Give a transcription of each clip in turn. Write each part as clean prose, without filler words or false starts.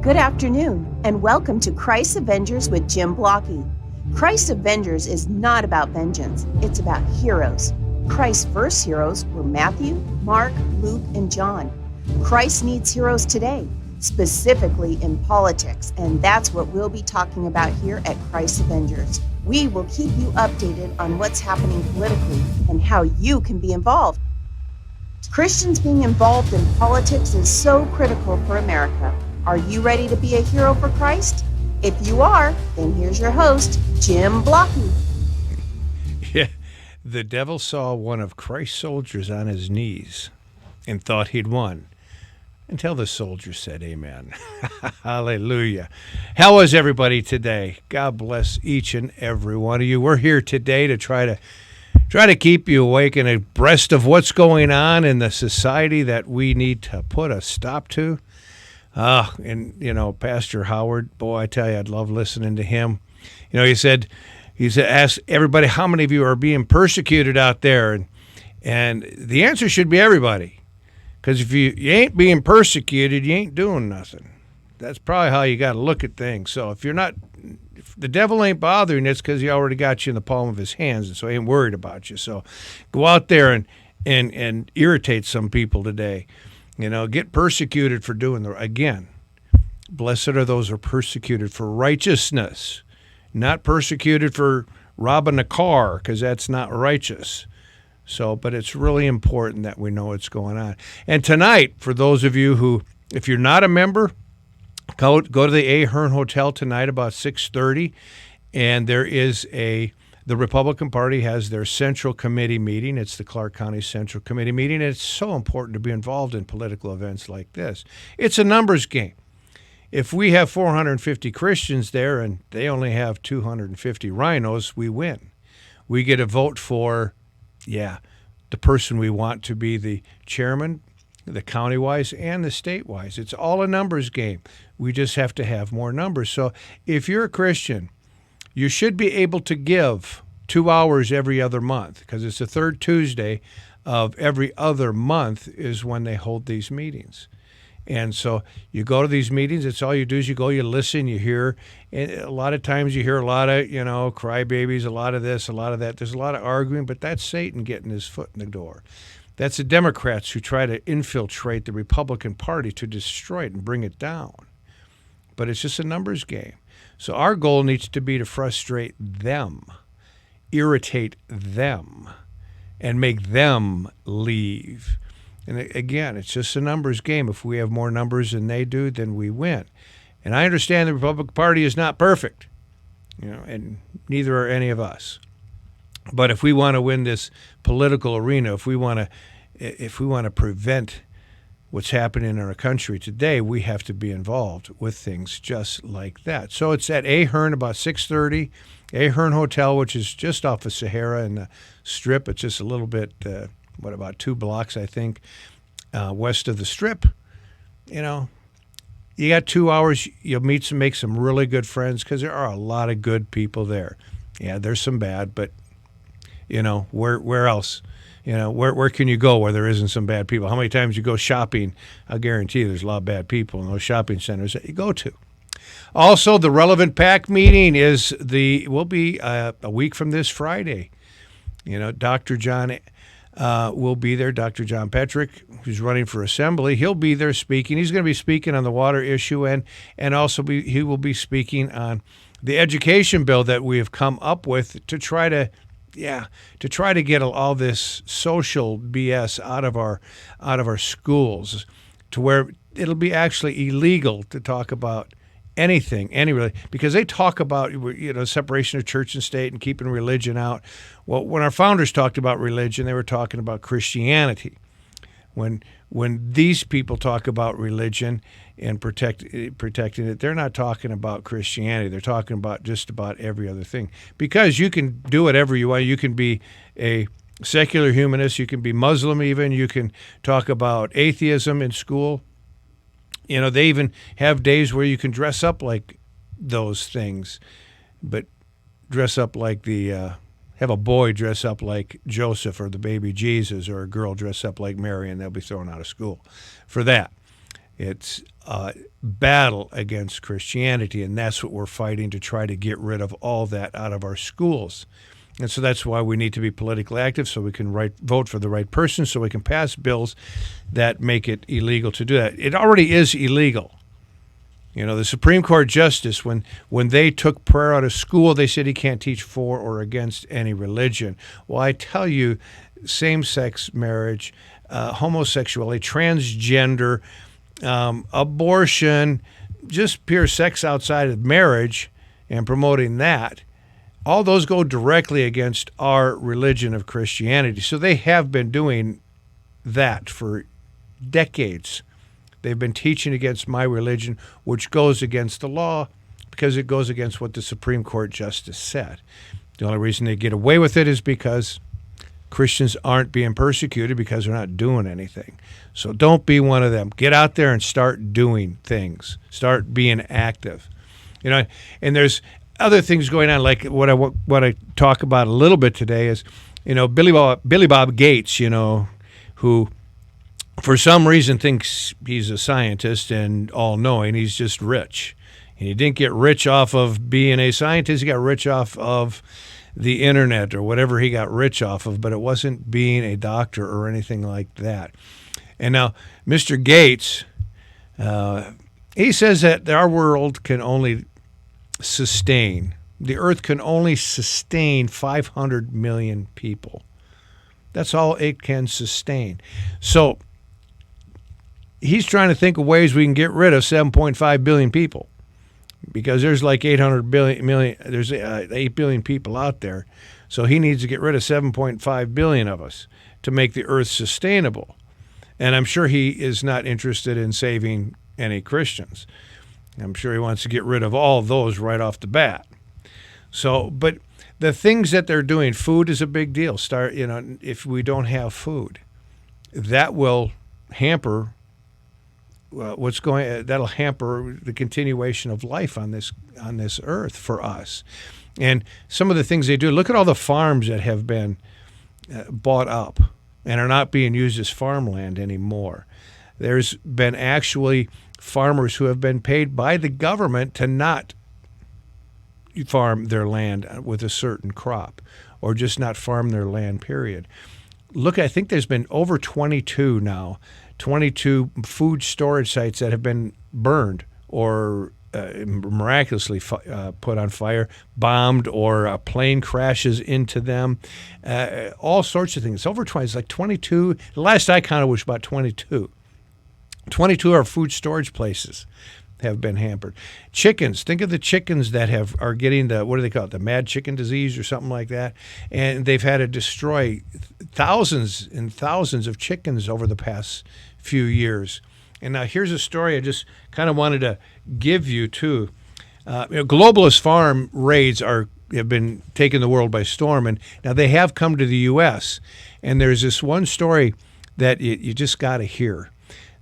Good afternoon, and welcome to Christ's Avengers with Jim Blockey. Christ's Avengers is not about vengeance, it's about heroes. Christ's first heroes were Matthew, Mark, Luke, and John. Christ needs heroes today, specifically in politics, and that's what we'll be talking about here at Christ's Avengers. We will keep you updated on what's happening politically and how you can be involved. Christians being involved in politics is so critical for America. Are you ready to be a hero for Christ? If you are, then here's your host, Jim Blockey. Yeah, the devil saw one of Christ's soldiers on his knees and thought he'd won, until the soldier said amen. Hallelujah. How is everybody today? God bless each and every one of you. We're here today to try to keep you awake and abreast of what's going on in the society that we need to put a stop to. Pastor Howard, boy, I tell you, I'd love listening to him. You know, he said, ask everybody, how many of you are being persecuted out there? And the answer should be everybody. Because if you ain't being persecuted, you ain't doing nothing. That's probably how you got to look at things. So if the devil ain't bothering, it's because he already got you in the palm of his hands, and so he ain't worried about you. So go out there and irritate some people today. You know, get persecuted for doing again. Blessed are those who are persecuted for righteousness, not persecuted for robbing a car, because that's not righteous. So, but it's really important that we know what's going on. And tonight, for those of you who, if you're not a member, go to the Ahern Hotel tonight about 6:30, and there is the Republican Party has their Central Committee meeting. It's the Clark County Central Committee meeting, and it's so important to be involved in political events like this. It's a numbers game. If we have 450 Christians there and they only have 250 rhinos, we win. We get a vote for, the person we want to be the chairman, the county-wise and the state-wise. It's all a numbers game. We just have to have more numbers. So if you're a Christian, you should be able to give 2 hours every other month, because it's the third Tuesday of every other month is when they hold these meetings. And so you go to these meetings, it's all you do is you go, you listen, you hear. And a lot of times you hear a lot of, crybabies, a lot of this, a lot of that. There's a lot of arguing, but that's Satan getting his foot in the door. That's the Democrats who try to infiltrate the Republican Party to destroy it and bring it down. But it's just a numbers game. So our goal needs to be to frustrate them, irritate them, and make them leave. And again, it's just a numbers game. If we have more numbers than they do, then we win. And I understand the Republican Party is not perfect, and neither are any of us. But if we want to win this political arena, if we want to prevent what's happening in our country today, we have to be involved with things just like that. So it's at Ahern about 6:30, Ahern Hotel, which is just off of Sahara and the Strip. It's just a little bit, about 2 blocks, I think, west of the Strip. You got 2 hours. You'll make some really good friends, because there are a lot of good people there. Yeah, there's some bad, but where else? Where can you go where there isn't some bad people? How many times you go shopping? I guarantee you there's a lot of bad people in those shopping centers that you go to. Also, the Relevant PAC meeting will be a week from this Friday. Dr. John will be there. Dr. John Petrick, who's running for assembly, he'll be there speaking. He's going to be speaking on the water issue, and also he will be speaking on the education bill that we have come up with to try to get all this social BS out of our schools, to where it'll be actually illegal to talk about anything, because they talk about separation of church and state and keeping religion out. Well, when our founders talked about religion, they were talking about Christianity. When these people talk about religion and protecting it, they're not talking about Christianity. They're talking about just about every other thing. Because you can do whatever you want. You can be a secular humanist. You can be Muslim even. You can talk about atheism in school. They even have days where you can dress up like those things, but dress up like have a boy dress up like Joseph or the baby Jesus, or a girl dress up like Mary, and they'll be thrown out of school for that. It's a battle against Christianity, and that's what we're fighting, to try to get rid of all that out of our schools. And so that's why we need to be politically active, so we can vote for the right person, so we can pass bills that make it illegal to do that. It already is illegal. You know, the Supreme Court justice, when they took prayer out of school, they said he can't teach for or against any religion. Well, I tell you, same-sex marriage, homosexuality, transgender, abortion, just pure sex outside of marriage and promoting that, all those go directly against our religion of Christianity. So they have been doing that for decades. They've been teaching against my religion, which goes against the law because it goes against what the Supreme Court justice said. The only reason they get away with it is because Christians aren't being persecuted, because they're not doing anything. So don't be one of them. Get out there and start doing things. Start being active. You know, and there's other things going on, like what I talk about a little bit today is, you know, Billy Bob Gates, you know, who for some reason thinks he's a scientist and all-knowing. He's just rich. And he didn't get rich off of being a scientist. He got rich off of the internet or whatever he got rich off of, but it wasn't being a doctor or anything like that. And now Mr. Gates, he says that our world can only the earth can only sustain 500 million people. That's all it can sustain. So he's trying to think of ways we can get rid of 7.5 billion people, because there's like 800 million, there's 8 billion people out there. So he needs to get rid of 7.5 billion of us to make the earth sustainable. And I'm sure he is not interested in saving any Christians. I'm sure he wants to get rid of all of those right off the bat. So, but the things that they're doing, food is a big deal. If we don't have food, that will hamper that'll hamper the continuation of life on this earth for us. And some of the things they do, look at all the farms that have been bought up and are not being used as farmland anymore. There's been actually farmers who have been paid by the government to not farm their land with a certain crop, or just not farm their land, period. Look, I think there's been over 22 food storage sites that have been burned or miraculously put on fire, bombed, or a plane crashes into them. All sorts of things. It's over 20. It's like 22. The last I counted was about 22. 22 are food storage places have been hampered. Chickens. Think of the chickens that are getting the, what do they call it, the mad chicken disease or something like that. And they've had to destroy thousands and thousands of chickens over the past few years. And now here's a story I just kind of wanted to give you too. Globalist farm raids have been taking the world by storm, and now they have come to the U.S. And there's this one story that you just got to hear.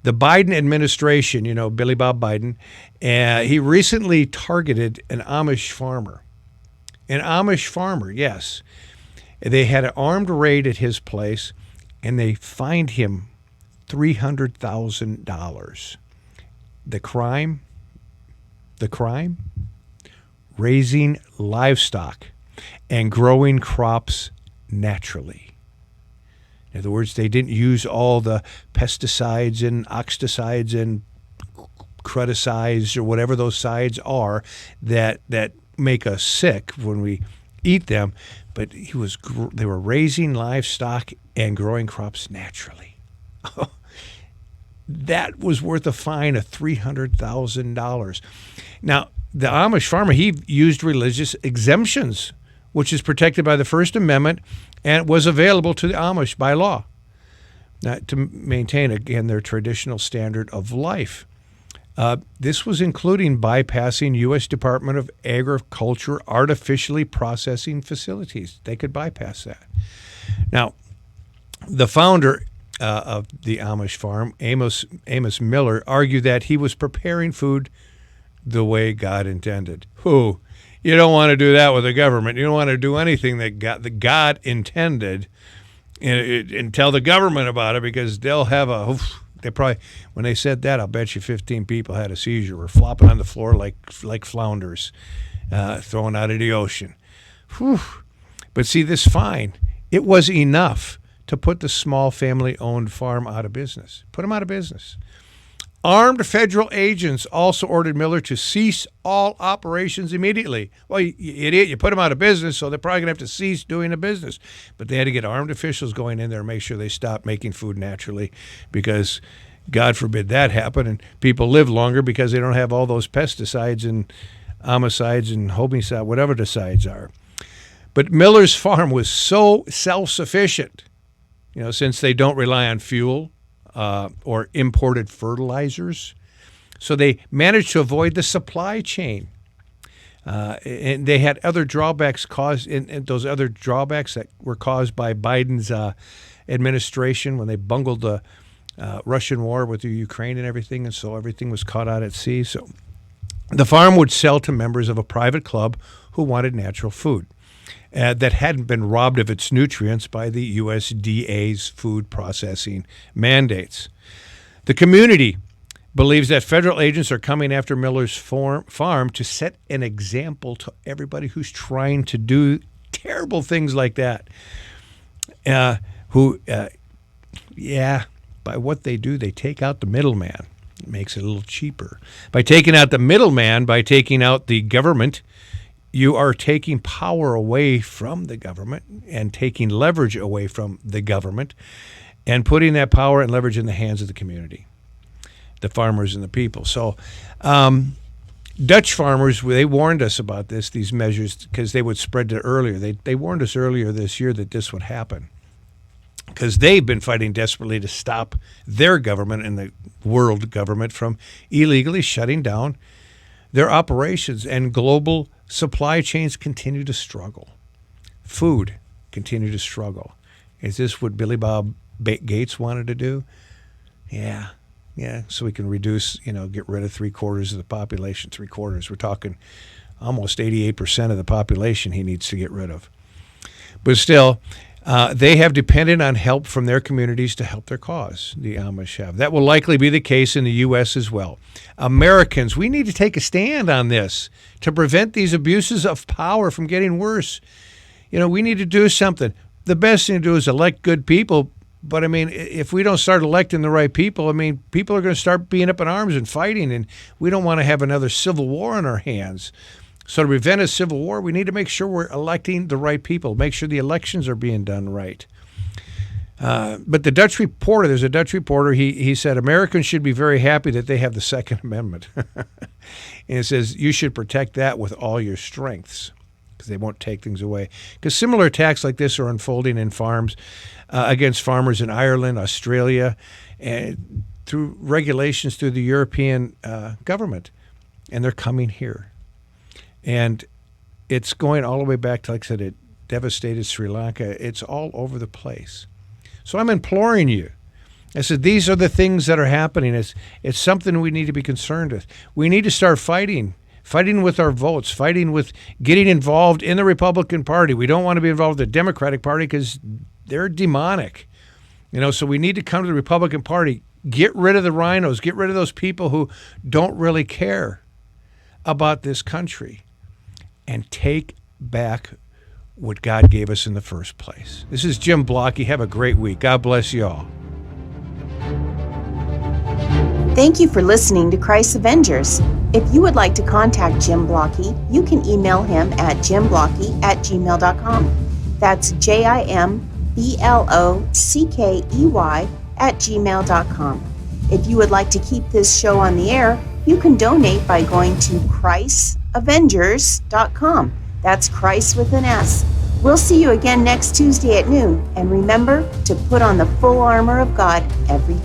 The Biden administration, Billy Bob Biden, he recently targeted an Amish farmer. An Amish farmer, yes. They had an armed raid at his place, and they fined him $300,000. The crime? Raising livestock and growing crops naturally. In other words, they didn't use all the pesticides and oxidicides and crudicides or whatever those sides are that make us sick when we eat them. But they were raising livestock and growing crops naturally. That was worth a fine of $300,000. Now, the Amish farmer, he used religious exemptions, which is protected by the First Amendment and was available to the Amish by law, to maintain, again, their traditional standard of life. This was including bypassing U.S. Department of Agriculture artificially processing facilities. They could bypass that. Now, the founder of the Amish farm, Amos Miller, argued that he was preparing food the way God intended. You don't want to do that with the government. You don't want to do anything that God intended and tell the government about it, because they'll have They probably, when they said that, I'll bet you 15 people had a seizure. Were flopping on the floor like flounders, thrown out of the ocean. Whew. But see, this fine, it was enough to put the small family-owned farm out of business. Put them out of business. Armed federal agents also ordered Miller to cease all operations immediately. Well, you idiot, you put them out of business, so they're probably going to have to cease doing the business. But they had to get armed officials going in there and make sure they stop making food naturally, because God forbid that happen and people live longer because they don't have all those pesticides and homicides and homicide, whatever the sides are. But Miller's farm was so self-sufficient, since they don't rely on fuel or imported fertilizers. So they managed to avoid the supply chain. And they had other drawbacks and those other drawbacks that were caused by Biden's administration when they bungled the Russian war with the Ukraine and everything, and so everything was caught out at sea. So the farm would sell to members of a private club who wanted natural food that hadn't been robbed of its nutrients by the USDA's food processing mandates. The community believes that federal agents are coming after Miller's farm to set an example to everybody who's trying to do terrible things like that. By what they do, they take out the middleman. It makes it a little cheaper. By taking out the middleman, by taking out the government, you are taking power away from the government and taking leverage away from the government and putting that power and leverage in the hands of the community, the farmers and the people. So Dutch farmers, they warned us about these measures, because they would spread it earlier. They warned us earlier this year that this would happen, because they've been fighting desperately to stop their government and the world government from illegally shutting down their operations, and global supply chains continue to struggle. Food continue to struggle. Is this what Billy Bob Gates wanted to do? Yeah. So we can reduce, get rid of 3/4 of the population. 3/4. We're talking almost 88% of the population he needs to get rid of. But still, they have depended on help from their communities to help their cause, the Amish have. That will likely be the case in the U.S. as well. Americans, we need to take a stand on this to prevent these abuses of power from getting worse. We need to do something. The best thing to do is elect good people. But, if we don't start electing the right people, people are going to start being up in arms and fighting, and we don't want to have another civil war on our hands. So to prevent a civil war, we need to make sure we're electing the right people, make sure the elections are being done right. But the Dutch reporter, there's a Dutch reporter, he said Americans should be very happy that they have the Second Amendment. And it says you should protect that with all your strengths, because they won't take things away. Because similar attacks like this are unfolding in farms against farmers in Ireland, Australia, and through regulations through the European government. And they're coming here. And it's going all the way back to, like I said, it devastated Sri Lanka. It's all over the place. So I'm imploring you. I said, these are the things that are happening. It's something we need to be concerned with. We need to start fighting with our votes, fighting with getting involved in the Republican Party. We don't want to be involved with the Democratic Party because they're demonic. So we need to come to the Republican Party, get rid of the rhinos, get rid of those people who don't really care about this country, and take back what God gave us in the first place. This is Jim Blockey. Have a great week. God bless you all. Thank you for listening to Christ's Avengers. If you would like to contact Jim Blockey, you can email him at jimblockey@gmail.com. That's JIMBLOCKEY@gmail.com. If you would like to keep this show on the air, you can donate by going to ChristAvengers.com. That's Christ with an S. We'll see you again next Tuesday at noon. And remember to put on the full armor of God every day.